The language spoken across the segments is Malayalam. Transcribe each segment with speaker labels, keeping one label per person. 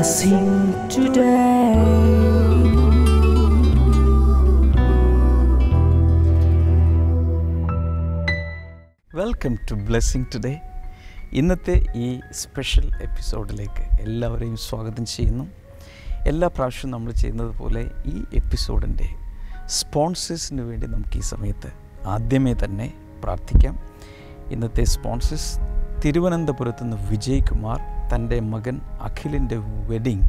Speaker 1: blessing today. Welcome to blessing today. ഇന്നത്തെ ഈ സ്പെഷ്യൽ എപ്പിസോഡിലേക്ക് എല്ലാവരെയും സ്വാഗതം ചെയ്യുന്നു. എല്ലാ പ്രാവശ്യവും നമ്മൾ ചെയ്യുന്നത് പോലെ ഈ എപ്പിസോഡിൻ്റെ സ്പോൺസേഴ്സിന് വേണ്ടി നമുക്ക് ഈ സമയത്ത് ആദ്യമേ തന്നെ പ്രാർത്ഥിക്കാം. ഇന്നത്തെ സ്പോൺസേഴ്സ് തിരുവനന്തപുരത്ത് നിന്ന് വിജയ് കുമാർ. തൻ്റെ മകൻ അഖിലിൻ്റെ വെഡിങ്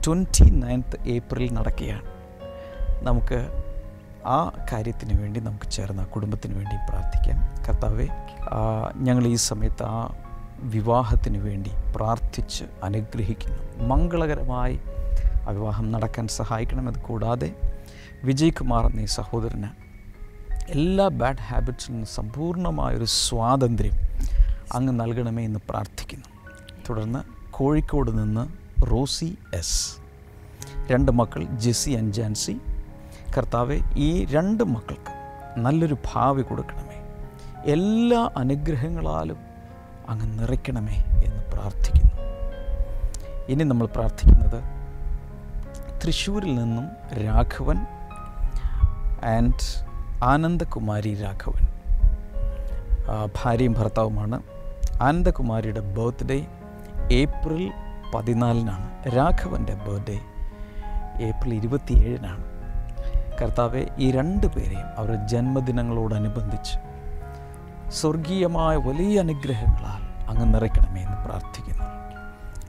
Speaker 1: 29th ഏപ്രിൽ നടക്കുകയാണ്. നമുക്ക് ആ കാര്യത്തിന് വേണ്ടി നമുക്ക് ചേർന്ന് ആ കുടുംബത്തിന് വേണ്ടി പ്രാർത്ഥിക്കാം. കർത്താവേ, ഞങ്ങൾ ഈ സമയത്ത് ആ വിവാഹത്തിന് വേണ്ടി പ്രാർത്ഥിച്ച് അനുഗ്രഹിക്കുന്നു. മംഗളകരമായി ആ വിവാഹം നടക്കാൻ സഹായിക്കണം. അത് കൂടാതെ വിജയ് കുമാർ എന്ന ഈ സഹോദരന് എല്ലാ ബാഡ് ഹാബിറ്റ്സിൽ നിന്നും സമ്പൂർണ്ണമായൊരു സ്വാതന്ത്ര്യം അങ്ങ് നൽകണമേ എന്ന് പ്രാർത്ഥിക്കുന്നു. തുടർന്ന് കോഴിക്കോട് നിന്ന് റോസി എസ്, 2 മക്കൾ ജെസ്സി ആൻഡ് ജാൻസി. കർത്താവെ, ഈ 2 മക്കൾക്ക് നല്ലൊരു ഭാവി കൊടുക്കണമേ, എല്ലാ അനുഗ്രഹങ്ങളാലും അങ്ങ് നിറയ്ക്കണമേ എന്ന് പ്രാർത്ഥിക്കുന്നു. ഇനി നമ്മൾ പ്രാർത്ഥിക്കുന്നത് തൃശ്ശൂരിൽ നിന്നും രാഘവൻ ആൻഡ് ആനന്ദകുമാരി രാഘവൻ, ഭാര്യയും ഭർത്താവുമാണ്. ആനന്ദകുമാരിയുടെ ബർത്ത്ഡേ ഏപ്രിൽ 14-നാണ്. രാഘവൻ്റെ ബർത്ത്ഡേ ഏപ്രിൽ 27-നാണ്. കർത്താവെ, ഈ 2 പേരെയും അവരുടെ ജന്മദിനങ്ങളോടനുബന്ധിച്ച് സ്വർഗീയമായ വലിയ അനുഗ്രഹങ്ങളാൽ അങ്ങ് നിറയ്ക്കണമേ എന്ന് പ്രാർത്ഥിക്കുന്നു.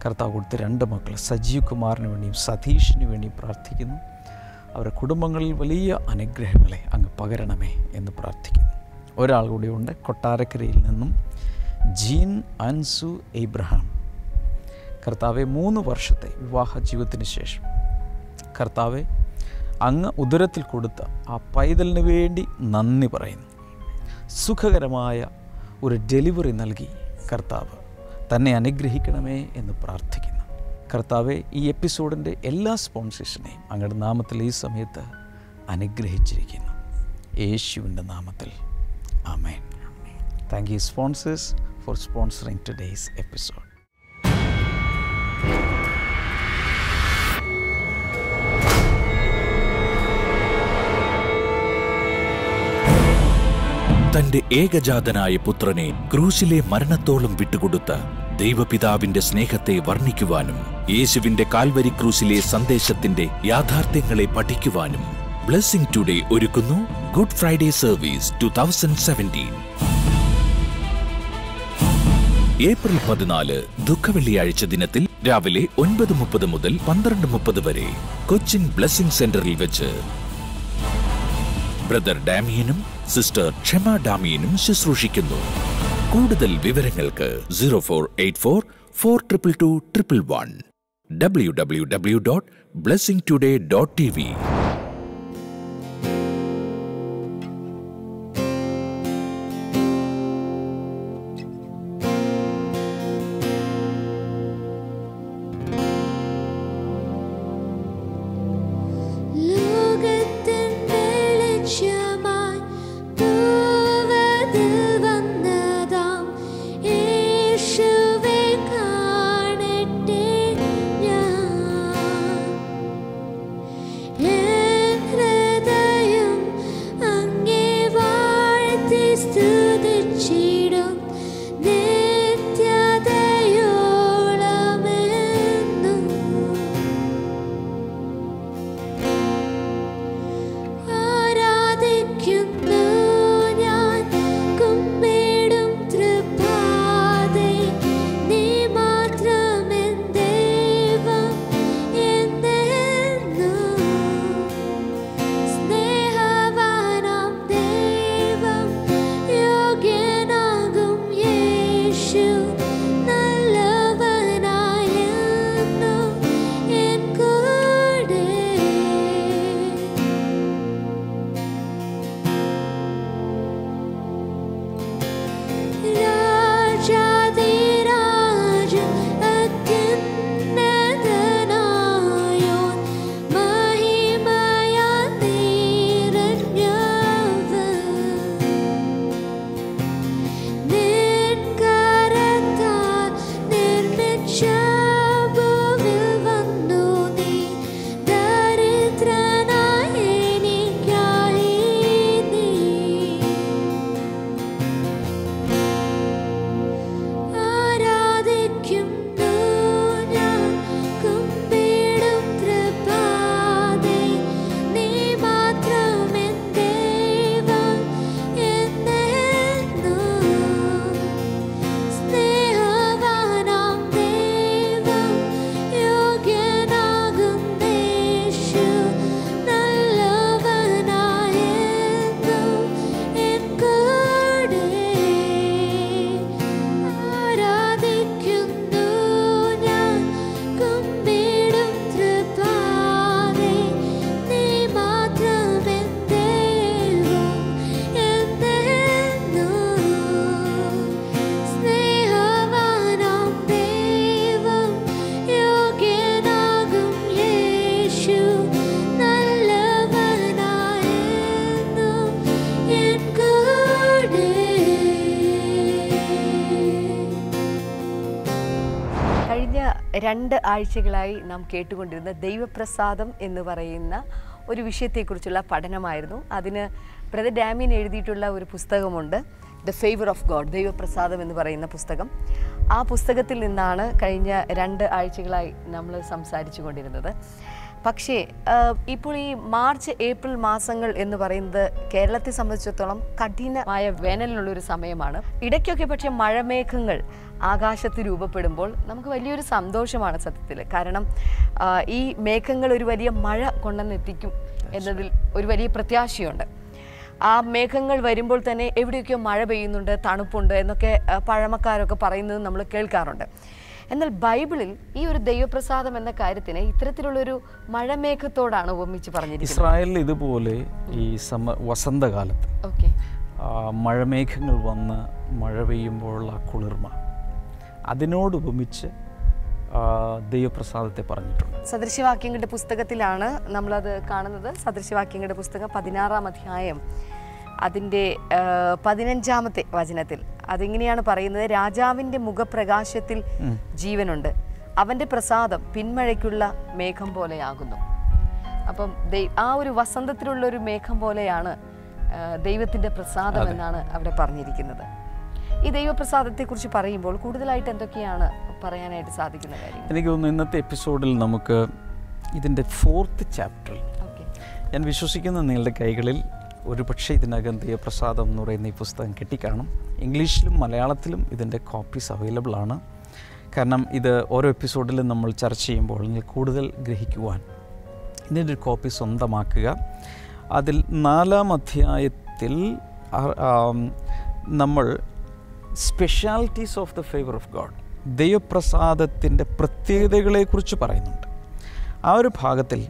Speaker 1: കർത്താവ് കൊടുത്ത 2 മക്കൾ സജീവ് കുമാറിന് വേണ്ടിയും സതീഷിന് വേണ്ടിയും പ്രാർത്ഥിക്കുന്നു. അവരുടെ കുടുംബങ്ങളിൽ വലിയ അനുഗ്രഹങ്ങളെ അങ്ങ് പകരണമേ എന്ന് പ്രാർത്ഥിക്കുന്നു. ഒരാൾ കൂടിയുണ്ട്, കൊട്ടാരക്കരയിൽ നിന്നും ജീൻ അൻസു എബ്രഹാം. കർത്താവെ, 3 വർഷത്തെ വിവാഹ ജീവിതത്തിന് ശേഷം കർത്താവെ, അങ്ങ് ഉദരത്തിൽ കൊടുത്ത ആ പൈതലിന് വേണ്ടി നന്ദി പറയുന്നു. സുഖകരമായ ഒരു ഡെലിവറി നൽകി കർത്താവ് തന്നെ അനുഗ്രഹിക്കണമേ എന്ന് പ്രാർത്ഥിക്കുന്നു. കർത്താവെ, ഈ എപ്പിസോഡിൻ്റെ എല്ലാ സ്പോൺസേഴ്സിനെയും അങ്ങയുടെ നാമത്തിൽ ഈ സമയത്ത് അനുഗ്രഹിച്ചിരിക്കുന്നു. യേശുവിൻ്റെ നാമത്തിൽ ആമേൻ. Thank you sponsors for sponsoring today's episode.
Speaker 2: തന്റെ ഏകജാതനായ പുത്രനെ ക്രൂശിലെ മരണത്തോളം വിട്ടുകൊടുത്ത ദൈവപിതാവിന്റെ സ്നേഹത്തെ വർണ്ണിക്കുവാനും യേശുവിന്റെ കാൽവരി ക്രൂശിലെ സന്ദേശത്തിന്റെ യാഥാർത്ഥ്യങ്ങളെ പഠിക്കുവാനും ബ്ലെസ്സിംഗ് ടുഡേ ഒരുക്കുന്നു ഗുഡ് ഫ്രൈഡേ സർവീസ് 2017. ഏപ്രിൽ 14 ദുഃഖവെള്ളിയാഴ്ച ദിനത്തിൽ രാവിലെ 9:30 മുതൽ 12:30 വരെ കൊച്ചിൻ ബ്ലെസ്സിംഗ് സെന്ററിൽ വെച്ച് ബ്രദർ ഡാമിയനും സിസ്റ്റർ ക്ഷമ ഡാമിയനും ശുശ്രൂഷിക്കുന്നു. കൂടുതൽ വിവരങ്ങൾക്ക് 0484422211 www.blessingtoday.tv.
Speaker 3: യോഗ്യനാ 2 ആഴ്ചകളായി നാം കേട്ടുകൊണ്ടിരുന്ന ദൈവപ്രസാദം എന്ന് പറയുന്ന ഒരു വിഷയത്തെക്കുറിച്ചുള്ള പഠനമായിരുന്നു. അതിന് ബ്രദർ ഡാമിയൻ എഴുതിയിട്ടുള്ള ഒരു പുസ്തകമുണ്ട്, ദ ഫേവർ ഓഫ് ഗോഡ്, ദൈവപ്രസാദം എന്ന് പറയുന്ന പുസ്തകം. ആ പുസ്തകത്തിൽ നിന്നാണ് കഴിഞ്ഞ 2 ആഴ്ചകളായി നമ്മൾ സംസാരിച്ചു കൊണ്ടിരുന്നത്. പക്ഷേ ഇപ്പോൾ ഈ മാർച്ച് ഏപ്രിൽ മാസങ്ങൾ എന്ന് പറയുന്നത് കേരളത്തെ സംബന്ധിച്ചിടത്തോളം കഠിനമായ വേനലിനുള്ളൊരു സമയമാണ്. ഇടയ്ക്കൊക്കെ പക്ഷേ മഴമേഘങ്ങൾ ആകാശത്ത് രൂപപ്പെടുമ്പോൾ നമുക്ക് വലിയൊരു സന്തോഷമാണ് സത്യത്തിൽ. കാരണം ഈ മേഘങ്ങൾ ഒരു വലിയ മഴ കൊണ്ടുവന്നെത്തിക്കും എന്നതിൽ ഒരു വലിയ പ്രത്യാശയുണ്ട്. ആ മേഘങ്ങൾ വരുമ്പോൾ തന്നെ എവിടെയൊക്കെയോ മഴ പെയ്യുന്നുണ്ട്, തണുപ്പുണ്ട് എന്നൊക്കെ പഴമക്കാരൊക്കെ പറയുന്നത് നമ്മൾ കേൾക്കാറുണ്ട്. എന്നാൽ ബൈബിളിൽ ഈ ഒരു ദൈവപ്രസാദം എന്ന കാര്യത്തിന് ഇത്തരത്തിലുള്ളൊരു മഴമേഘത്തോടാണ് ഉപമിച്ച് പറഞ്ഞിരിക്കുന്നത്.
Speaker 1: ഇസ്രായേലിൽ ഇതുപോലെ ഈ വസന്തകാലത്ത് മഴമേഘങ്ങൾ വന്ന് മഴ പെയ്യുമ്പോഴുള്ള കുളിർമ, അതിനോട് ഉപമിച്ച് ദൈവപ്രസാദത്തെ പറഞ്ഞിട്ടുണ്ട്.
Speaker 3: സദൃശവാക്യങ്ങളുടെ പുസ്തകത്തിലാണ് നമ്മളത് കാണുന്നത്. സദൃശവാക്യങ്ങളുടെ പുസ്തകം 16-ാം അധ്യായം അതിൻ്റെ 15-ാമത്തെ വചനത്തിൽ അതിങ്ങനെയാണ് പറയുന്നത്: രാജാവിൻ്റെ മുഖപ്രകാശത്തിൽ ജീവനുണ്ട്, അവൻ്റെ പ്രസാദം പിന്മഴയ്ക്കുള്ള മേഘം പോലെയാകുന്നു. അപ്പം ആ ഒരു വസന്തത്തിലുള്ളൊരു മേഘം പോലെയാണ് ദൈവത്തിൻ്റെ പ്രസാദം എന്നാണ് അവിടെ പറഞ്ഞിരിക്കുന്നത്. ഈ ദൈവപ്രസാദത്തെക്കുറിച്ച് പറയുമ്പോൾ കൂടുതലായിട്ട് എന്തൊക്കെയാണ് പറയാനായിട്ട് സാധിക്കുന്ന കാര്യം?
Speaker 1: എനിക്ക് തോന്നുന്നു ഇന്നത്തെ എപ്പിസോഡിൽ നമുക്ക് ഇതിൻ്റെ 4th ചാപ്റ്ററിൽ, ഞാൻ വിശ്വസിക്കുന്ന നിങ്ങളുടെ കൈകളിൽ ഒരു പക്ഷേ ഇതിനകം ദൈവപ്രസാദം എന്ന് പറയുന്ന ഈ പുസ്തകം കിട്ടിക്കാണും. ഇംഗ്ലീഷിലും മലയാളത്തിലും ഇതിൻ്റെ കോപ്പീസ് അവൈലബിൾ ആണ്. കാരണം ഇത് ഓരോ എപ്പിസോഡിലും നമ്മൾ ചർച്ച ചെയ്യുമ്പോൾ നിങ്ങൾ കൂടുതൽ ഗ്രഹിക്കുവാൻ ഇതിൻ്റെ ഒരു കോപ്പി സ്വന്തമാക്കുക. അതിൽ 4-ാം അധ്യായത്തിൽ നമ്മൾ specialities of the favour of God, ദൈവപ്രസാദത്തിൻ്റെ പ്രത്യേകതകളെക്കുറിച്ച് പറയുന്നുണ്ട്. ആ ഒരു ഭാഗത്തിൽ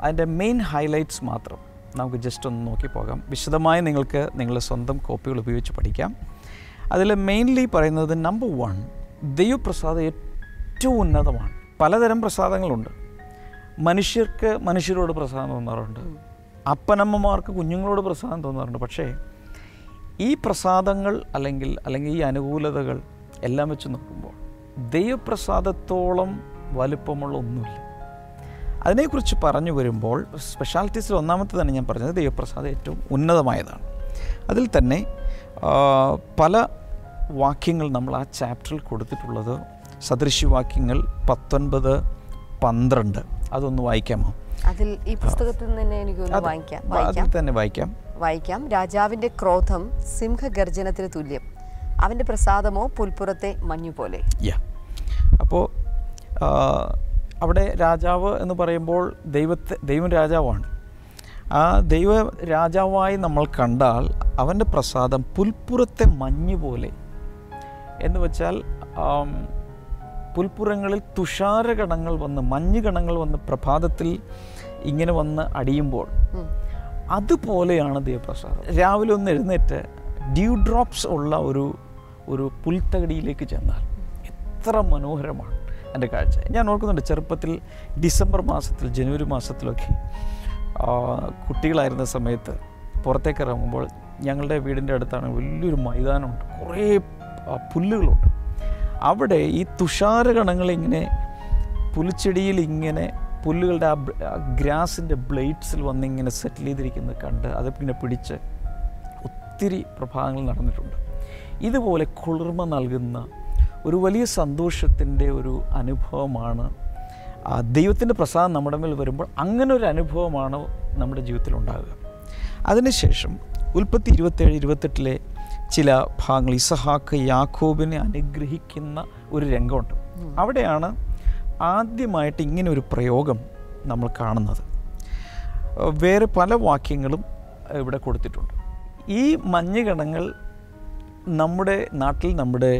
Speaker 1: അതിൻ്റെ മെയിൻ ഹൈലൈറ്റ്സ് മാത്രം നമുക്ക് ജസ്റ്റ് ഒന്ന് നോക്കി പോകാം. വിശദമായി നിങ്ങൾക്ക് നിങ്ങളുടെ സ്വന്തം കോപ്പികൾ ഉപയോഗിച്ച് പഠിക്കാം. അതിൽ മെയിൻലി പറയുന്നത് നമ്പർ 1, ദൈവപ്രസാദം ഏറ്റവും ഉന്നതമാണ്. പലതരം പ്രസാദങ്ങളുണ്ട്. മനുഷ്യർക്ക് മനുഷ്യരോട് പ്രസാദം തോന്നാറുണ്ട്, അപ്പനമ്മമാർക്ക് കുഞ്ഞുങ്ങളോട് പ്രസാദം തോന്നാറുണ്ട്. പക്ഷേ ഈ പ്രസാദങ്ങൾ അല്ലെങ്കിൽ ഈ അനുകൂലതകൾ എല്ലാം വെച്ച് നോക്കുമ്പോൾ ദൈവപ്രസാദത്തോളം വലുപ്പമുള്ള ഒന്നുമില്ല. അതിനെക്കുറിച്ച് പറഞ്ഞു വരുമ്പോൾ സ്പെഷ്യാലിറ്റീസിൽ ഒന്നാമത്തെ തന്നെ ഞാൻ പറഞ്ഞത് ദൈവപ്രസാദം ഏറ്റവും ഉന്നതമായതാണ്. അതിൽ തന്നെ പല വാക്യങ്ങൾ നമ്മൾ ആ ചാപ്റ്ററിൽ കൊടുത്തിട്ടുള്ളത്. സദൃശവാക്യങ്ങൾ 19-12 അതൊന്ന് വായിക്കാമോ?
Speaker 3: അതിൽ ഈ പുസ്തകത്തിൽ തന്നെ എനിക്കൊന്ന് വായിക്കാം. രാജാവിൻ്റെ ക്രോധം സിംഹഗർജനത്തിന് തുല്യം, അവൻ്റെ പ്രസാദമോ പുൽപ്പുറത്തെ മഞ്ഞുപോലെ.
Speaker 1: അപ്പോൾ അവിടെ രാജാവ് എന്ന് പറയുമ്പോൾ ദൈവം രാജാവാണ്. ആ ദൈവ രാജാവായി നമ്മൾ കണ്ടാൽ അവൻ്റെ പ്രസാദം പുൽപ്പുറത്തെ മഞ്ഞ് പോലെ എന്ന് വെച്ചാൽ പുൽപ്പുറങ്ങളിൽ തുഷാരകണങ്ങൾ വന്ന് മഞ്ഞുകണങ്ങൾ വന്ന് പ്രഭാതത്തിൽ ഇങ്ങനെ വന്ന് അടിയുമ്പോൾ അതുപോലെയാണ് ദൈവപ്രസാദം. രാവിലെ ഒന്ന് എഴുന്നേറ്റ് ഡ്യൂ ഡ്രോപ്സ് ഉള്ള ഒരു പുൽത്തകടിയിലേക്ക് ചെന്നാൽ എത്ര മനോഹരമാണ് എൻ്റെ കാഴ്ച. ഞാൻ ഓർക്കുന്നുണ്ട് ചെറുപ്പത്തിൽ ഡിസംബർ മാസത്തിൽ ജനുവരി മാസത്തിലൊക്കെ കുട്ടികളായിരുന്ന സമയത്ത് പുറത്തേക്ക് ഇറങ്ങുമ്പോൾ ഞങ്ങളുടെ വീടിൻ്റെ അടുത്താണ് വലിയൊരു മൈതാനമുണ്ട്, കുറേ പുല്ലുകളുണ്ട്. അവിടെ ഈ തുഷാരകണങ്ങളിങ്ങനെ പുൽച്ചെടിയിൽ ഇങ്ങനെ പുല്ലുകളുടെ ആ ഗ്രാസിൻ്റെ ബ്ലേഡ്സിൽ വന്നിങ്ങനെ സെറ്റിൽ ചെയ്തിരിക്കുന്നത് കണ്ട് അത് പിന്നെ പിടിച്ച് ഒത്തിരി പ്രഭാതങ്ങൾ നടന്നിട്ടുണ്ട്. ഇതുപോലെ കുളിർമ നൽകുന്ന ഒരു വലിയ സന്തോഷത്തിൻ്റെ ഒരു അനുഭവമാണ് ദൈവത്തിൻ്റെ പ്രസാദം നമ്മുടെ മേൽ വരുമ്പോൾ. അങ്ങനെ ഒരു അനുഭവമാണ് നമ്മുടെ ജീവിതത്തിൽ ഉണ്ടാകുക. അതിനുശേഷം ഉൽപ്പത്തി 27-28 ചില ഭാഗങ്ങൾ ഇസഹാക്ക് യാക്കോബിനെ അനുഗ്രഹിക്കുന്ന ഒരു രംഗമുണ്ട്. അവിടെയാണ് ആദ്യമായിട്ട് ഇങ്ങനെ ഒരു പ്രയോഗം നമ്മൾ കാണുന്നത്. വേറെ പല വാക്യങ്ങളും ഇവിടെ കൊടുത്തിട്ടുണ്ട്. ഈ മഞ്ഞുകണങ്ങൾ നമ്മുടെ നാട്ടിൽ നമ്മുടെ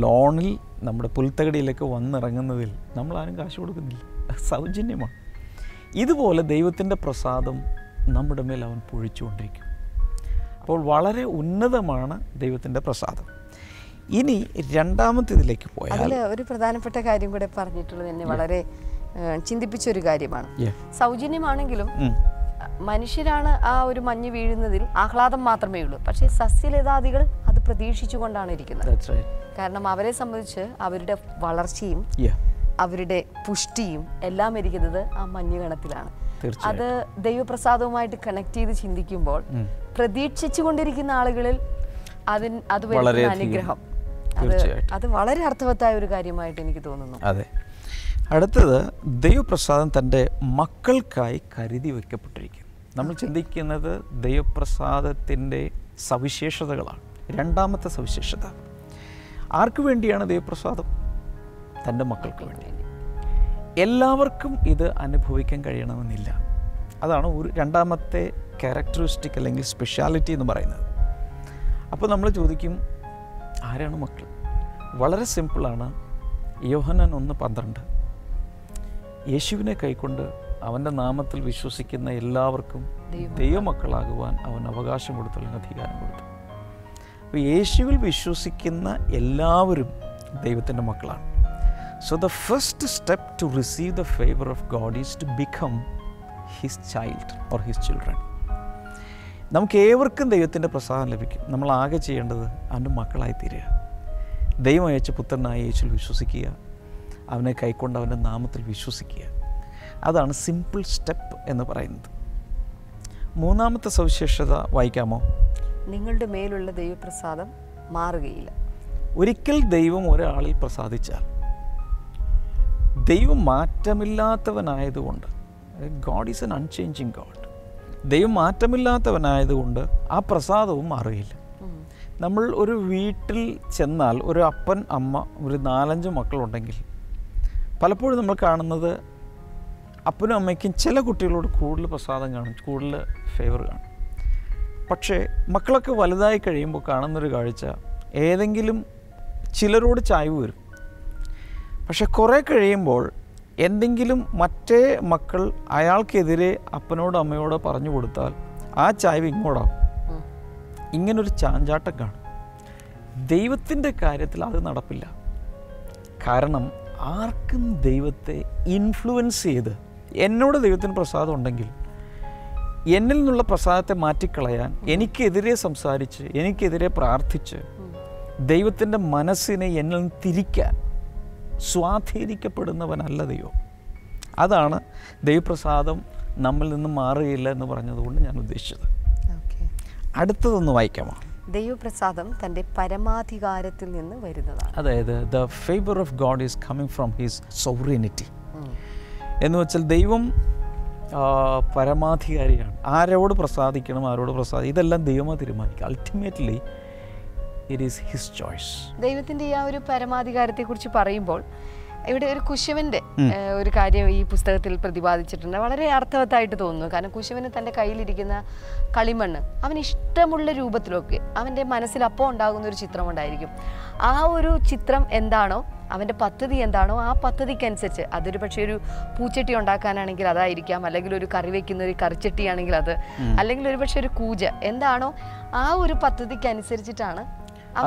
Speaker 1: ലോണിൽ നമ്മുടെ പുൽത്തകടിയിലേക്ക് വന്നിറങ്ങുന്നതിൽ നമ്മളാരും കാശ് കൊടുക്കുന്നില്ല, സൗജന്യമാണ്. ഇതുപോലെ ദൈവത്തിൻ്റെ പ്രസാദം നമ്മുടെ മേൽ അവൻ പൊഴിച്ചുകൊണ്ടിരിക്കും. അപ്പോൾ വളരെ ഉന്നതമാണ് ദൈവത്തിൻ്റെ പ്രസാദം. ഇനി രണ്ടാമത്തേതിലേക്ക് പോയാൽ
Speaker 3: ഒരു പ്രധാനപ്പെട്ട കാര്യം കൂടെ പറഞ്ഞിട്ടുള്ളത് എന്നെ വളരെ ചിന്തിപ്പിച്ചൊരു കാര്യമാണ്. സൗജന്യമാണെങ്കിലും മനുഷ്യരാണ് ആ ഒരു മഞ്ഞ് വീഴുന്നതിൽ ആഹ്ലാദം മാത്രമേ ഉള്ളൂ. പക്ഷേ സസ്യലതാദികൾ അത് പ്രതീക്ഷിച്ചുകൊണ്ടാണ് ഇരിക്കുന്നത്. കാരണം അവരെ സംബന്ധിച്ച് അവരുടെ വളർച്ചയും അവരുടെ പുഷ്ടിയും എല്ലാം ഇരിക്കുന്നത് ആ മഞ്ഞുകണത്തിലാണ്. അത് ദൈവപ്രസാദവുമായിട്ട് കണക്ട് ചെയ്ത് ചിന്തിക്കുമ്പോൾ പ്രതീക്ഷിച്ചു കൊണ്ടിരിക്കുന്ന ആളുകളിൽ അത് വരുന്ന അനുഗ്രഹം അത് വളരെ അർത്ഥവത്തായ ഒരു കാര്യമായിട്ട് എനിക്ക് തോന്നുന്നു.
Speaker 1: അതെ. അടുത്തത്, ദൈവപ്രസാദം തൻ്റെ മക്കൾക്കായി കരുതി വയ്ക്കപ്പെട്ടിരിക്കും. നമ്മൾ ചിന്തിക്കുന്നത് ദൈവപ്രസാദത്തിൻ്റെ സവിശേഷതകളാണ്. രണ്ടാമത്തെ സവിശേഷത, ആർക്ക് വേണ്ടിയാണ് ദൈവപ്രസാദം? തൻ്റെ മക്കൾക്ക് വേണ്ടി. എല്ലാവർക്കും ഇത് അനുഭവിക്കാൻ കഴിയണമെന്നില്ല. അതാണ് രണ്ടാമത്തെ ക്യാരക്ടറിസ്റ്റിക് അല്ലെങ്കിൽ സ്പെഷ്യാലിറ്റി എന്ന് പറയുന്നത്. അപ്പോൾ നമ്മൾ ചോദിക്കും, ആരാണ് മക്കൾ? വളരെ സിമ്പിളാണ്. യോഹന്നാൻ 1:12, യേശുവിനെ കൈക്കൊണ്ട് അവൻ്റെ നാമത്തിൽ വിശ്വസിക്കുന്ന എല്ലാവർക്കും ദൈവമക്കളാകുവാൻ അവൻ അവകാശം കൊടുത്തു, അല്ലെങ്കിൽ അധികാരം കൊടുത്തു. അപ്പോൾ യേശുവിൽ വിശ്വസിക്കുന്ന എല്ലാവരും ദൈവത്തിൻ്റെ മക്കളാണ്. So the first step to receive the favor of God is to become his child or his children. നമുക്ക് ഏവർക്കും ദൈവത്തിൻ്റെ പ്രസാദം ലഭിക്കും. നമ്മൾ ആകെ ചെയ്യേണ്ടത് അവൻ്റെ മക്കളായി തീരുക. ദൈവം അയച്ച പുത്രനായ യേശുവിൽ വിശ്വസിക്കുക, അവനെ കൈക്കൊണ്ട് അവൻ്റെ നാമത്തിൽ വിശ്വസിക്കുക. അതാണ് സിമ്പിൾ സ്റ്റെപ്പ് എന്ന് പറയുന്നത്. മൂന്നാമത്തെ സവിശേഷത വായിക്കാമോ?
Speaker 3: നിങ്ങളുടെ മേലുള്ള ദൈവപ്രസാദം മാറുകയില്ല.
Speaker 1: ഒരിക്കൽ ദൈവം ഒരാളിൽ പ്രസാദിച്ചാൽ, ദൈവം മാറ്റമില്ലാത്തവനായതുകൊണ്ട്, God is an unchanging God, ദൈവം മാറ്റമില്ലാത്തവനായതുകൊണ്ട് ആ പ്രസാദവും മാറുകയില്ല. നമ്മൾ ഒരു വീട്ടിൽ ചെന്നാൽ ഒരു അപ്പൻ അമ്മ ഒരു 4-5 മക്കളുണ്ടെങ്കിൽ പലപ്പോഴും നമ്മൾ കാണുന്നത് അപ്പനും അമ്മയ്ക്കും ചില കുട്ടികളോട് കൂടുതൽ പ്രസാദം കാണും, കൂടുതൽ ഫേവർ കാണും. പക്ഷേ മക്കളൊക്കെ വലുതായി കഴിയുമ്പോൾ കാണുന്നൊരു കാഴ്ച, ഏതെങ്കിലും ചിലരോട് ചായ്വ് വരും. പക്ഷെ കുറേ കഴിയുമ്പോൾ എന്തെങ്കിലും മറ്റേ മക്കൾ അയാൾക്കെതിരെ അപ്പനോട് അമ്മയോട് പറഞ്ഞു കൊടുത്താൽ ആ ചായ്വ് ഇങ്ങോട്ടാവും. ഇങ്ങനൊരു ചാഞ്ചാട്ടം കാണും. ദൈവത്തിൻ്റെ കാര്യത്തിൽ അത് നടപ്പില്ല. കാരണം ആർക്കും ദൈവത്തെ ഇൻഫ്ലുവൻസ് ചെയ്ത്, എന്നോട് ദൈവത്തിന് പ്രസാദം ഉണ്ടെങ്കിൽ എന്നിൽ നിന്നുള്ള പ്രസാദത്തെ മാറ്റിക്കളയാൻ, എനിക്കെതിരെ സംസാരിച്ച്, എനിക്കെതിരെ പ്രാർത്ഥിച്ച് ദൈവത്തിൻ്റെ മനസ്സിനെ എന്നിൽ നിന്ന് തിരിക്കാൻ സ്വാധീനിക്കപ്പെടുന്നവനല്ല ദൈവം. അതാണ് ദൈവപ്രസാദം നമ്മിൽ നിന്ന് മാറുകയില്ല എന്ന് പറഞ്ഞതുകൊണ്ട് ഞാൻ ഉദ്ദേശിച്ചത്. അടുത്തതൊന്ന് വായിക്കാമോ?
Speaker 3: ദൈവപ്രസാദം തൻ്റെ പരമാധികാരത്തിൽ നിന്ന് വരുന്നതാണ്.
Speaker 1: അതായത് the favour of God is coming from his sovereignty. എന്ന് വെച്ചാൽ ദൈവം പരമാധികാരിയാണ്. ആരോട് പ്രസാദിക്കണം, ആരോട് ഇതെല്ലാം ദൈവം തീരുമാനിക്കുക. Ultimately it is his choice.
Speaker 3: ദൈവത്തിൻ്റെ ആ ഒരു പരമാധികാരത്തെക്കുറിച്ച് പറയുമ്പോൾ ഇവിടെ ഒരു കുശവൻ്റെ ഒരു കാര്യം ഈ പുസ്തകത്തിൽ പ്രതിപാദിച്ചിട്ടുണ്ട്. വളരെ അർത്ഥവത്തായിട്ട് തോന്നുന്നു. കാരണം കുശവന് തൻ്റെ കയ്യിലിരിക്കുന്ന കളിമണ്ണ് അവന് ഇഷ്ടമുള്ള രൂപത്തിലൊക്കെ അവൻ്റെ മനസ്സിൽ അപ്പോൾ ഉണ്ടാകുന്ന ഒരു ചിത്രം ഉണ്ടായിരിക്കും. ആ ഒരു ചിത്രം എന്താണോ, അവൻ്റെ പദ്ധതി എന്താണോ, ആ പദ്ധതിക്കനുസരിച്ച് അതൊരു പക്ഷേ ഒരു പൂച്ചട്ടി ഉണ്ടാക്കാനാണെങ്കിൽ അതായിരിക്കാം, അല്ലെങ്കിൽ ഒരു കറി വയ്ക്കുന്ന ഒരു കറിച്ചട്ടിയാണെങ്കിൽ അത്, അല്ലെങ്കിൽ ഒരു പക്ഷേ ഒരു കൂജ, എന്താണോ ആ ഒരു പദ്ധതിക്കനുസരിച്ചിട്ടാണ്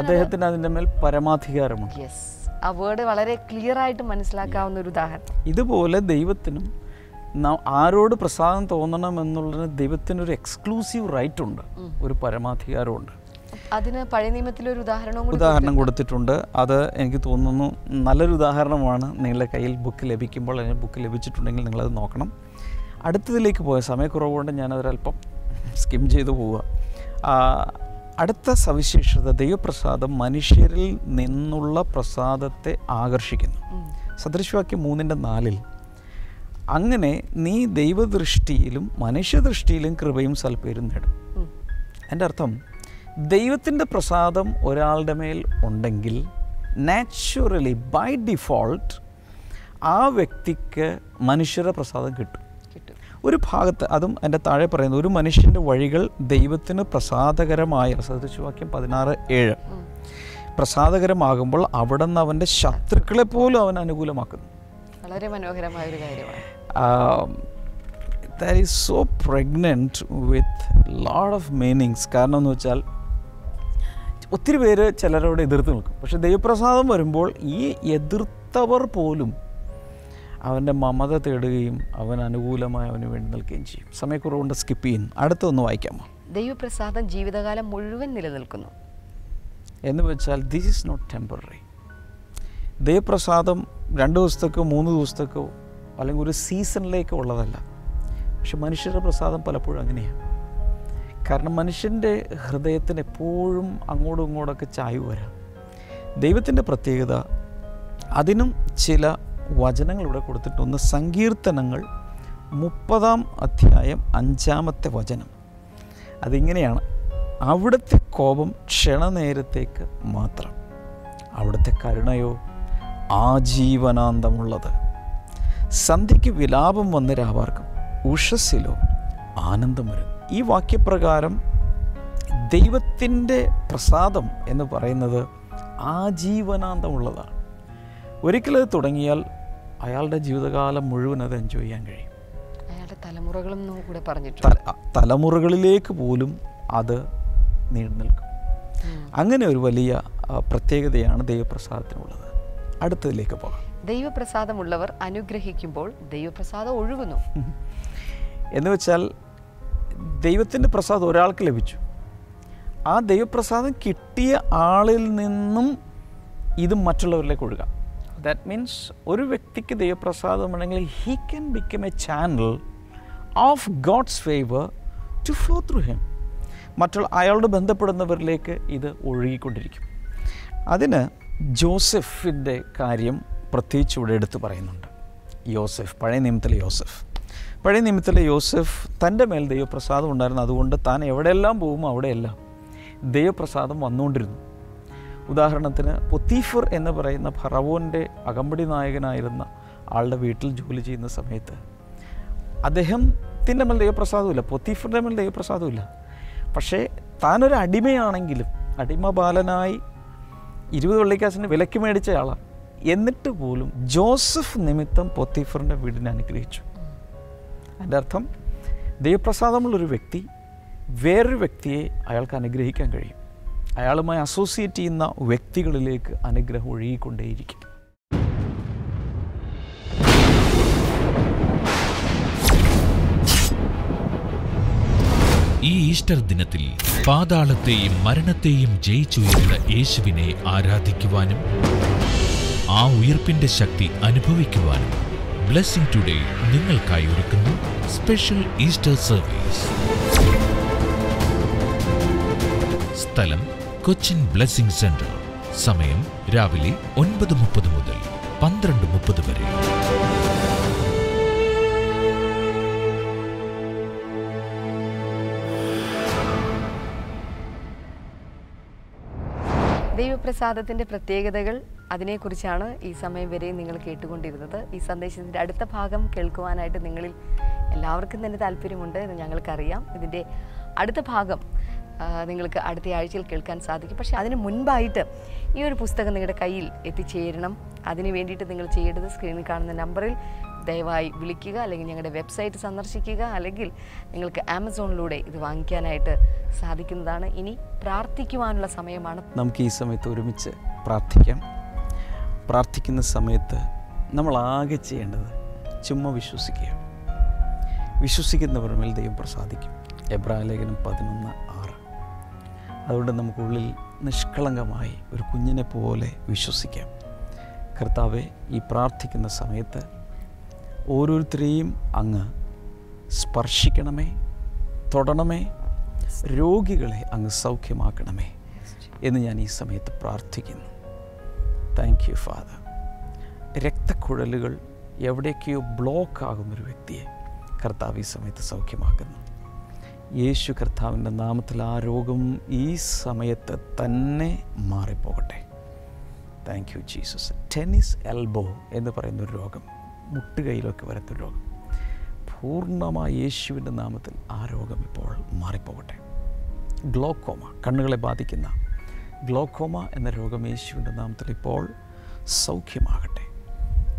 Speaker 1: അദ്ദേഹത്തിന് അതിൻ്റെ മേൽ പരമാധികാരമുണ്ട്.
Speaker 3: യെസ്, ആ വേർഡ് വളരെ ക്ലിയർ ആയിട്ട് മനസ്സിലാക്കാവുന്ന ഒരു ഉദാഹരണം.
Speaker 1: ഇതുപോലെ ദൈവത്തിനും ആരോട് പ്രസാദം തോന്നണം എന്നുള്ളതിന് ദൈവത്തിനൊരു എക്സ്ക്ലൂസീവ് റൈറ്റ് ഉണ്ട്, ഒരു പരമാധികാരമുണ്ട്.
Speaker 3: അതിന് പഴയ നിയമത്തിലൊരു
Speaker 1: ഉദാഹരണം കൊടുത്തിട്ടുണ്ട്. അത് എനിക്ക് തോന്നുന്നു നല്ലൊരു ഉദാഹരണമാണ്. നിങ്ങളുടെ കയ്യിൽ ബുക്ക് ലഭിക്കുമ്പോൾ, അതിന് ബുക്ക് ലഭിച്ചിട്ടുണ്ടെങ്കിൽ നിങ്ങളത് നോക്കണം. അടുത്തതിലേക്ക് പോയ സമയക്കുറവുകൊണ്ട് ഞാനതൊരല്പം സ്കിം ചെയ്തു പോവുക. അടുത്ത സവിശേഷത, ദൈവപ്രസാദം മനുഷ്യരിൽ നിന്നുള്ള പ്രസാദത്തെ ആകർഷിക്കുന്നു. സദൃശവാക്യം 3:4 അങ്ങനെ നീ ദൈവദൃഷ്ടിയിലും മനുഷ്യദൃഷ്ടിയിലും കൃപയും സൽപ്പേരും നേടും. എൻ്റെ അർത്ഥം, ദൈവത്തിൻ്റെ പ്രസാദം ഒരാളുടെ മേൽ ഉണ്ടെങ്കിൽ നാച്ചുറലി ബൈ ഡിഫോൾട്ട് ആ വ്യക്തിക്ക് മനുഷ്യരുടെ പ്രസാദം കിട്ടും. ഒരു ഭാഗത്ത്, അതും എൻ്റെ താഴെ പറയുന്നത്, ഒരു മനുഷ്യൻ്റെ വഴികൾ ദൈവത്തിന് പ്രസാദകരമായ, സദൃശവാക്യം 16:7 പ്രസാദകരമാകുമ്പോൾ അവിടെ നിന്ന് അവൻ്റെ ശത്രുക്കളെ പോലും അവൻ അനുകൂലമാക്കുന്നു.
Speaker 3: വളരെ മനോഹരമായ ഒരു കാര്യമാണ്.
Speaker 1: That is so pregnant with lot of meanings. കാരണം എന്ന് വെച്ചാൽ ഒത്തിരി പേര് ചിലരോട് എതിർത്ത് നിൽക്കും. പക്ഷെ ദൈവപ്രസാദം വരുമ്പോൾ ഈ എതിർത്തവർ പോലും അവൻ്റെ മമത തേടുകയും അവൻ അനുകൂലമായി അവന് വേണ്ടി നിൽക്കുകയും ചെയ്യും. സമയക്കുറവുകൊണ്ട് സ്കിപ്പ് ചെയ്യുന്നു. അടുത്തൊന്ന് വായിക്കാമോ?
Speaker 3: ദൈവപ്രസാദം ജീവിതകാലം മുഴുവൻ നിലനിൽക്കുന്നു
Speaker 1: എന്ന് വെച്ചാൽ ദിസ് ഈസ് നോട്ട് ടെമ്പററി. ദൈവപ്രസാദം 2 ദിവസത്തേക്കോ 3 ദിവസത്തേക്കോ അല്ലെങ്കിൽ ഒരു സീസണിലേക്കോ ഉള്ളതല്ല. പക്ഷെ മനുഷ്യരുടെ പ്രസാദം പലപ്പോഴും അങ്ങനെയാണ്. കാരണം മനുഷ്യൻ്റെ ഹൃദയത്തിന് എപ്പോഴും അങ്ങോട്ടും ഇങ്ങോട്ടൊക്കെ ചായ്വ് വരാം. ദൈവത്തിൻ്റെ പ്രത്യേകത, അതിനും ചില വചനങ്ങൾ ഇവിടെ കൊടുത്തിട്ടൊന്ന്. സങ്കീർത്തനങ്ങൾ 30-ാം അധ്യായം 5-ാമത്തെ വചനം. അതിങ്ങനെയാണ്: അവിടുത്തെ കോപം ക്ഷണനേരത്തേക്ക് മാത്രം, അവിടുത്തെ കരുണയോ ആജീവനാന്തമുള്ളത്. സന്ധ്യയ്ക്ക് വിലാപം വന്ന് രാവാർക്കും, ഉഷസ്സിലോ ആനന്ദം വരും. ഈ വാക്യപ്രകാരം ദൈവത്തിൻ്റെ പ്രസാദം എന്ന് പറയുന്നത് ആജീവനാന്തമുള്ളതാണ്. ഒരിക്കലത് തുടങ്ങിയാൽ അയാളുടെ ജീവിതകാലം മുഴുവൻ അത് എൻജോയ് ചെയ്യാൻ കഴിയും.
Speaker 3: അയാളുടെ തലമുറകളും കൂടെ പറഞ്ഞിട്ടുണ്ട്,
Speaker 1: തലമുറകളിലേക്ക് പോലും അത് നീണ്ടു നിൽക്കും. അങ്ങനെ ഒരു വലിയ പ്രത്യേകതയാണ് ദൈവപ്രസാദത്തിനുള്ളത്. അടുത്തതിലേക്ക് പോകാം.
Speaker 3: ദൈവപ്രസാദമുള്ളവർ അനുഗ്രഹിക്കുമ്പോൾ ദൈവപ്രസാദം ഒഴുകുന്നു
Speaker 1: എന്ന് വെച്ചാൽ ദൈവത്തിൻ്റെ പ്രസാദം ഒരാൾക്ക് ലഭിച്ചു. ആ ദൈവപ്രസാദം കിട്ടിയ ആളിൽ നിന്നും ഇത് മറ്റുള്ളവരിലേക്ക് ഒഴുകാം. ദാറ്റ് മീൻസ് ഒരു വ്യക്തിക്ക് ദൈവപ്രസാദമുണ്ടെങ്കിൽ he can become a channel of God's favour to flow through him. അയാളോട് ബന്ധപ്പെടുന്നവരിലേക്ക് ഇത് ഒഴുകിക്കൊണ്ടിരിക്കും. അതിന് ജോസഫിൻ്റെ കാര്യം പ്രത്യേകിച്ച് ഇവിടെ എടുത്തു പറയുന്നുണ്ട്. യോസഫ്, പഴയ നിയമത്തിലെ യോസഫ് തൻ്റെ മേൽ ദൈവപ്രസാദം ഉണ്ടായിരുന്നു. അതുകൊണ്ട് താൻ എവിടെയെല്ലാം പോകുമോ അവിടെയെല്ലാം ദൈവപ്രസാദം വന്നുകൊണ്ടിരുന്നു. ഉദാഹരണത്തിന് പൊത്തീഫർ എന്ന് പറയുന്ന ഫറവോൻ്റെ അകമ്പടി നായകനായിരുന്ന ആളുടെ വീട്ടിൽ ജോലി ചെയ്യുന്ന സമയത്ത് അദ്ദേഹത്തിൻ്റെ മേൽ ദൈവപ്രസാദമില്ല, പൊത്തീഫറിൻ്റെ മേൽ ദൈവപ്രസാദമില്ല. പക്ഷേ താനൊരു അടിമയാണെങ്കിലും, അടിമ ബാലനായി 20 വെള്ളിക്കാശിന് വിലയ്ക്ക് മേടിച്ച ആളാണ്. എന്നിട്ട് പോലും ജോസഫ് നിമിത്തം പൊത്തീഫറിൻ്റെ വീടിനെ അനുഗ്രഹിച്ചു. അതിൻ്റെ അർത്ഥം ദൈവപ്രസാദമുള്ളൊരു വ്യക്തി വേറൊരു വ്യക്തിയെ അയാൾക്ക് അനുഗ്രഹിക്കാൻ കഴിയും. അയാളുമായി അസോസിയേറ്റ് ചെയ്യുന്ന വ്യക്തികളിലേക്ക് അനുഗ്രഹം ഒഴുകിക്കൊണ്ടേയിരിക്കും.
Speaker 2: ഈ ഈസ്റ്റർ ദിനത്തിൽ പാതാളത്തെയും മരണത്തെയും ജയിച്ചുയർന്ന യേശുവിനെ ആരാധിക്കുവാനും ആ ഉയിർപ്പിന്റെ ശക്തി അനുഭവിക്കുവാനും ബ്ലെസ്സിംഗ് ടുഡേ നിങ്ങൾക്കായി ഒരുക്കുന്നു സ്പെഷ്യൽ ഈസ്റ്റർ സർവീസ്. സ്ഥലം കൊച്ചിൻ ബ്ലെസ്സിംഗ് സെന്റർ. സമയം രാവിലെ 9:30 മുതൽ 12:30 വരെ.
Speaker 3: ദൈവപ്രസാദത്തിൻ്റെ പ്രത്യേകതകൾ, അതിനെക്കുറിച്ചാണ് ഈ സമയം വരെ നിങ്ങൾ കേട്ടുകൊണ്ടിരുന്നത്. ഈ സന്ദേശത്തിൻ്റെ അടുത്ത ഭാഗം കേൾക്കുവാനായിട്ട് നിങ്ങളിൽ എല്ലാവർക്കും തന്നെ താല്പര്യമുണ്ട് എന്ന് ഞങ്ങൾക്കറിയാം. ഇതിൻ്റെ അടുത്ത ഭാഗം നിങ്ങൾക്ക് അടുത്ത ആഴ്ചയിൽ കേൾക്കാൻ സാധിക്കും. പക്ഷേ അതിന് മുൻപായിട്ട് ഈ ഒരു പുസ്തകം നിങ്ങളുടെ കയ്യിൽ എത്തിച്ചേരണം. അതിന് വേണ്ടിയിട്ട് നിങ്ങൾ ചെയ്യേണ്ടത് സ്ക്രീനിൽ കാണുന്ന നമ്പറിൽ ദയവായി വിളിക്കുക, അല്ലെങ്കിൽ ഞങ്ങളുടെ വെബ്സൈറ്റ് സന്ദർശിക്കുക, അല്ലെങ്കിൽ നിങ്ങൾക്ക് ആമസോണിലൂടെ ഇത് വാങ്ങിക്കാനായിട്ട് സാധിക്കുന്നതാണ്. ഇനി പ്രാർത്ഥിക്കുവാനുള്ള സമയമാണ്.
Speaker 1: നമുക്ക് ഈ സമയത്ത് ഒരുമിച്ച് പ്രാർത്ഥിക്കാം. പ്രാർത്ഥിക്കുന്ന സമയത്ത് നമ്മൾ ആകെ ചെയ്യേണ്ടത് ചുമ്മാ വിശ്വസിക്കുക. വിശ്വസിക്കുന്നവർ മേൽ ദൈവം പ്രസാദിക്കും. എബ്രായലേഖനം 11:6. അതുകൊണ്ട് നമുക്കുള്ളിൽ നിഷ്കളങ്കമായി ഒരു കുഞ്ഞിനെ പോലെ വിശ്വസിക്കാം. കർത്താവെ, ഈ പ്രാർത്ഥിക്കുന്ന സമയത്ത് ഓരോരുത്തരെയും അങ്ങ് സ്പർശിക്കണമേ, തൊടണമേ, രോഗികളെ അങ്ങ് സൗഖ്യമാക്കണമേ എന്ന് ഞാൻ ഈ സമയത്ത് പ്രാർത്ഥിക്കുന്നു. Thank you father. രക്തക്കുഴലുകൾ എവിടേക്കോ ബ്ലോക്ക് ആകുന്നൊരു വ്യക്തിയെ കർത്താവ് ഈ സമയത്ത് സൗഖ്യമാക്കുന്നു. യേശു കർത്താവിൻ്റെ നാമത്തിൽ ആ രോഗം ഈ സമയത്ത് തന്നെ മാറിപ്പോകട്ടെ. Thank you Jesus. Tennis elbow എന്ന് പറയുന്നൊരു രോഗം, മുട്ടുകൈയിലൊക്കെ വരുന്നൊരു രോഗം, പൂർണ്ണമായി യേശുവിൻ്റെ നാമത്തിൽ ആ രോഗം ഇപ്പോൾ മാറിപ്പോകട്ടെ. ഗ്ലോക്കോമ, കണ്ണുകളെ ബാധിക്കുന്ന ഗ്ലോക്കോമ എന്ന രോഗം യേശുവിൻ്റെ നാമത്തിൽ ഇപ്പോൾ സൗഖ്യമാകട്ടെ.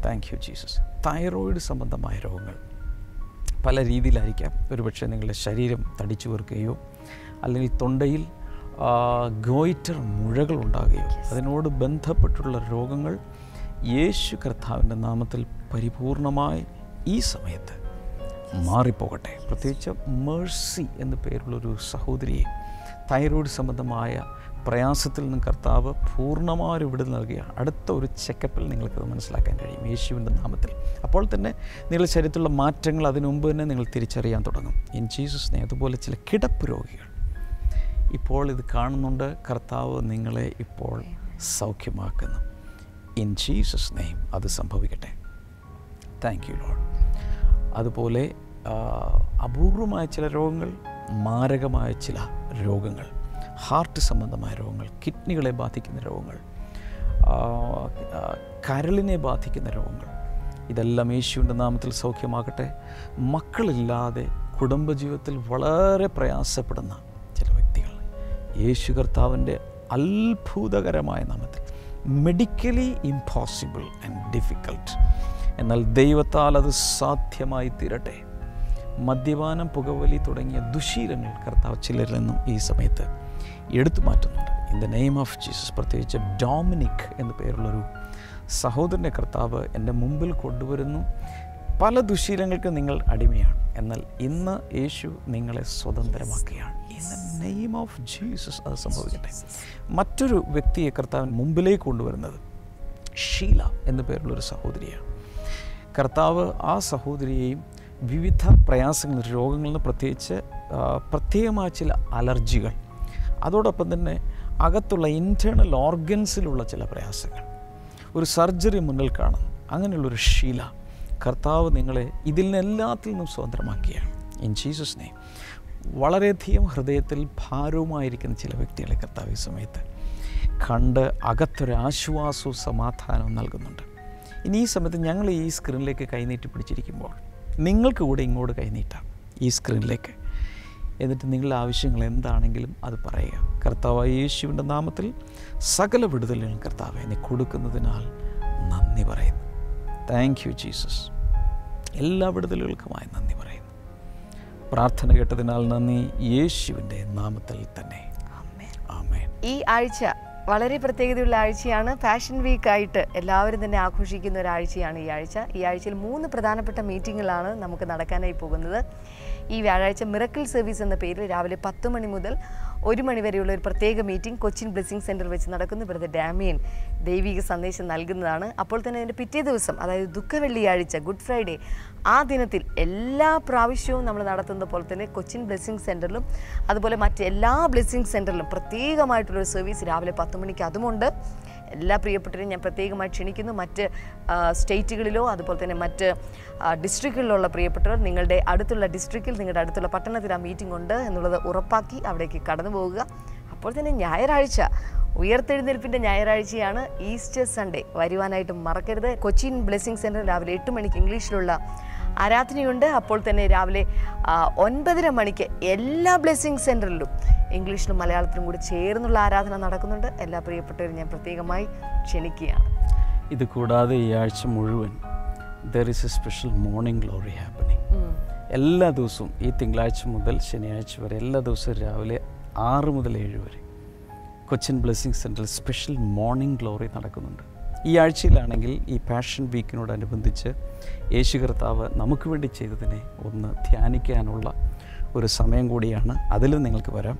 Speaker 1: Thank you Jesus. തൈറോയിഡ് സംബന്ധമായ രോഗങ്ങൾ പല രീതിയിലായിരിക്കാം. ഒരുപക്ഷെ നിങ്ങളുടെ ശരീരം തടിച്ചു വീർക്കുകയോ അല്ലെങ്കിൽ തൊണ്ടയിൽ ഗോയിറ്റർ മുഴകൾ ഉണ്ടാകുകയോ അതിനോട് ബന്ധപ്പെട്ടുള്ള രോഗങ്ങൾ യേശു കർത്താവിൻ്റെ നാമത്തിൽ പരിപൂർണമായി ഈ സമയത്ത് മാറിപ്പോകട്ടെ. പ്രത്യേകിച്ച് മേഴ്സി എന്നു പേരുള്ളൊരു സഹോദരിയെ തൈറോയ്ഡ് സംബന്ധമായ പ്രയാസത്തിൽ നിന്ന് കർത്താവ് പൂർണ്ണമായൊരു വിടുതൽ നൽകുകയാണ്. അടുത്ത ഒരു ചെക്കപ്പിൽ നിങ്ങൾക്കത് മനസ്സിലാക്കാൻ കഴിയും യേശുവിൻ്റെ നാമത്തിൽ. അപ്പോൾ തന്നെ നിങ്ങളുടെ ശരീരത്തിലുള്ള മാറ്റങ്ങൾ അതിനു മുമ്പ് തന്നെ നിങ്ങൾ തിരിച്ചറിയാൻ തുടങ്ങും. In Jesus name. അതുപോലെ ചില കിടപ്പ് രോഗികൾ ഇപ്പോൾ ഇത് കാണുന്നുണ്ട്. കർത്താവ് നിങ്ങളെ ഇപ്പോൾ സൗഖ്യമാക്കുന്നു. ഇൻ ജീസസ് നെയിം അത് സംഭവിക്കട്ടെ. Thank you Lord. അതുപോലെ അപൂർവമായ ചില രോഗങ്ങൾ, മാരകമായ ചില രോഗങ്ങൾ, ഹാർട്ട് സംബന്ധമായ രോഗങ്ങൾ, കിഡ്നികളെ ബാധിക്കുന്ന രോഗങ്ങൾ, കരളിനെ ബാധിക്കുന്ന രോഗങ്ങൾ, ഇതെല്ലാം യേശുവിൻ്റെ നാമത്തിൽ സൗഖ്യമാകട്ടെ. മക്കളില്ലാതെ കുടുംബജീവിതത്തിൽ വളരെ പ്രയാസപ്പെടുന്ന ചില വ്യക്തികൾ യേശു കർത്താവിൻ്റെ അത്ഭുതകരമായ നാമത്തിൽ, മെഡിക്കലി ഇംപോസിബിൾ ആൻഡ് ഡിഫിക്കൽട്ട്, എന്നാൽ ദൈവത്താൽ അത് സാധ്യമായി തീരട്ടെ. മദ്യപാനം, പുകവലി തുടങ്ങിയ ദുശീലങ്ങൾ കർത്താവ് ചിലരിൽ നിന്നും ഈ സമയത്ത് എടുത്തു മാറ്റുന്നുണ്ട്. In the name of Jesus. പ്രത്യേകിച്ച് ഡൊമിനിക് എന്നു പേരുള്ളൊരു സഹോദരനെ കർത്താവ് എൻ്റെ മുമ്പിൽ കൊണ്ടുവരുന്നു. പല ദുശീലങ്ങൾക്ക് നിങ്ങൾ അടിമയാണ്, എന്നാൽ ഇന്ന് യേശു നിങ്ങളെ സ്വതന്ത്രമാക്കുകയാണ്. In the name of Jesus അത് സംഭവിക്കട്ടെ. മറ്റൊരു വ്യക്തിയെ കർത്താവിന് മുമ്പിലേക്ക് കൊണ്ടുവരുന്നത് ഷീല എന്നു പേരുള്ളൊരു സഹോദരിയാണ്. കർത്താവ് ആ സഹോദരിയെയും വിവിധ പ്രയാസങ്ങൾ, രോഗങ്ങളിൽ നിന്ന്, പ്രത്യേകിച്ച് പ്രത്യേകമായ ചില അലർജികൾ, അതോടൊപ്പം തന്നെ അകത്തുള്ള ഇൻറ്റേർണൽ ഓർഗൻസിലുള്ള ചില പ്രയാസങ്ങൾ, ഒരു സർജറി മുന്നിൽ കാണും. അങ്ങനെയുള്ളൊരു ഷീല കർത്താവ് നിങ്ങളെ ഇതിൽ നിന്നെല്ലാത്തിൽ നിന്നും സ്വതന്ത്രമാക്കിയാണ്. In Jesus name. വളരെയധികം ഹൃദയത്തിൽ ഭാരവുമായിരിക്കുന്ന ചില വ്യക്തികളെ കർത്താവ് ഈ സമയത്ത് കണ്ട് അകത്തൊരാശ്വാസവും സമാധാനവും നൽകുന്നുണ്ട്. ഇനി ഈ സമയത്ത് ഞങ്ങൾ ഈ സ്ക്രീനിലേക്ക് കൈനീട്ടി പിടിച്ചിരിക്കുമ്പോൾ നിങ്ങൾക്ക് കൂടെ ഇങ്ങോട്ട് കൈനീട്ടാം ഈ സ്ക്രീനിലേക്ക്. എന്നിട്ട് നിങ്ങളുടെ ആവശ്യങ്ങൾ എന്താണെങ്കിലും അത് പറയുക. കർത്താവായ യേശുവിൻ്റെ നാമത്തിൽ സകല വിടുതലുകളും കർത്താവെ നീ കൊടുക്കുന്നതിനാൽ നന്ദി പറയുന്നു. Thank you Jesus. എല്ലാ വിടുതലുകൾക്കുമായി നന്ദി പറയുന്നു. പ്രാർത്ഥന കേട്ടതിനാൽ നന്ദി, യേശുവിൻ്റെ നാമത്തിൽ തന്നെ. ആമേൻ.
Speaker 3: ഈ ആഴ്ച വളരെ പ്രത്യേകതയുള്ള ആഴ്ചയാണ്. ഫാഷൻ വീക്കായിട്ട് എല്ലാവരും തന്നെ ആഘോഷിക്കുന്ന ഒരാഴ്ചയാണ് ഈ ആഴ്ച. ഈ ആഴ്ചയിൽ 3 പ്രധാനപ്പെട്ട മീറ്റിങ്ങുകളാണ് നമുക്ക് നടക്കാനായി പോകുന്നത്. ഈ വ്യാഴാഴ്ച മിറക്കിൾ സർവീസ് എന്ന പേരിൽ രാവിലെ 10 മണി മുതൽ 1 മണി വരെയുള്ള ഒരു പ്രത്യേക മീറ്റിംഗ് കൊച്ചിൻ ബ്ലെസ്സിംഗ് സെൻറ്ററിൽ വെച്ച് നടക്കുന്നു. ബ്രദർ ഡാമിയൻ ദൈവിക സന്ദേശം നൽകുന്നതാണ്. അപ്പോൾ തന്നെ അതിൻ്റെ പിറ്റേ ദിവസം, അതായത് ദുഃഖവെള്ളിയാഴ്ച, ഗുഡ് ഫ്രൈഡേ, ആ ദിനത്തിൽ എല്ലാ പ്രാവശ്യവും നമ്മൾ നടത്തുന്ന പോലെ തന്നെ കൊച്ചിൻ ബ്ലെസ്സിംഗ് സെൻറ്ററിലും അതുപോലെ മറ്റെല്ലാ ബ്ലെസ്സിംഗ് സെൻറ്ററിലും പ്രത്യേകമായിട്ടുള്ളൊരു സർവീസ് രാവിലെ 10 മണിക്ക് അതുമുണ്ട്. എല്ലാ പ്രിയപ്പെട്ടവരെയും ഞാൻ പ്രത്യേകമായി ക്ഷണിക്കുന്നു. മറ്റ് സ്റ്റേറ്റുകളിലോ അതുപോലെ തന്നെ മറ്റ് ഡിസ്ട്രിക്റ്റുകളിലുള്ള പ്രിയപ്പെട്ടവർ, നിങ്ങളുടെ അടുത്തുള്ള ഡിസ്ട്രിക്റ്റിൽ, നിങ്ങളുടെ അടുത്തുള്ള പട്ടണത്തിൽ ആ മീറ്റിംഗ് ഉണ്ട് എന്നുള്ളത് ഉറപ്പാക്കി അവിടേക്ക് കടന്നു പോവുക. അപ്പോൾ തന്നെ ഞായറാഴ്ച, ഉയർത്തെഴുന്നേൽപ്പിൻ്റെ ഞായറാഴ്ചയാണ്, ഈസ്റ്റർ സൺഡേ, വരുവാനായിട്ട് മറക്കരുത്. കൊച്ചിൻ ബ്ലെസ്സിംഗ് സെൻറ്റർ രാവിലെ 8 മണിക്ക് ഇംഗ്ലീഷിലുള്ള ആരാധനയുണ്ട്. അപ്പോൾ തന്നെ രാവിലെ 9:30 മണിക്ക് എല്ലാ ബ്ലെസ്സിംഗ് സെൻറ്ററിലും ഇംഗ്ലീഷിലും മലയാളത്തിലും കൂടി ചേർന്നുള്ള ആരാധന നടക്കുന്നുണ്ട്. എല്ലാ പ്രിയപ്പെട്ടവരും ഞാൻ പ്രത്യേകമായി ക്ഷണിക്കുകയാണ്.
Speaker 1: ഇത് കൂടാതെ ഈ ആഴ്ച മുഴുവൻ there is a special morning glory happening. എല്ലാ ദിവസവും ഈ തിങ്കളാഴ്ച മുതൽ ശനിയാഴ്ച വരെ എല്ലാ ദിവസവും രാവിലെ 6 മുതൽ 7 വരെ കൊച്ചിൻ ബ്ലെസ്സിംഗ് സെൻറ്ററിൽ സ്പെഷ്യൽ മോർണിംഗ് ഗ്ലോറി നടക്കുന്നുണ്ട്. ഈ ആഴ്ചയിലാണെങ്കിൽ ഈ പാഷൻ വീക്കിനോടനുബന്ധിച്ച് യേശു കർത്താവ് നമുക്ക് വേണ്ടി ചെയ്തതിനെ ഒന്ന് ധ്യാനിക്കാനുള്ള ഒരു സമയം കൂടിയാണ്. അതിലും നിങ്ങൾക്ക് വരാം.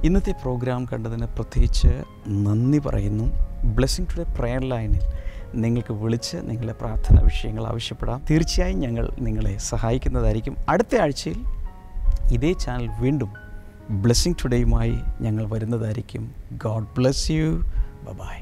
Speaker 1: ഇന്നത്തെ പ്രോഗ്രാം കണ്ടതിന് പ്രത്യേകിച്ച് നന്ദി പറയുന്നു. ബ്ലെസ്സിംഗ് ടുഡേ പ്രെയർ ലൈനിൽ നിങ്ങൾക്ക് വിളിച്ച് നിങ്ങളുടെ പ്രാർത്ഥനാ വിഷയങ്ങൾ ആവശ്യപ്പെടാം. തീർച്ചയായും ഞങ്ങൾ നിങ്ങളെ സഹായിക്കുന്നതായിരിക്കും. അടുത്ത ആഴ്ചയിൽ ഇതേ ചാനൽ വീണ്ടും ബ്ലെസ്സിംഗ് ടുഡേയുമായി ഞങ്ങൾ വരുന്നതായിരിക്കും. God bless you. ബൈ.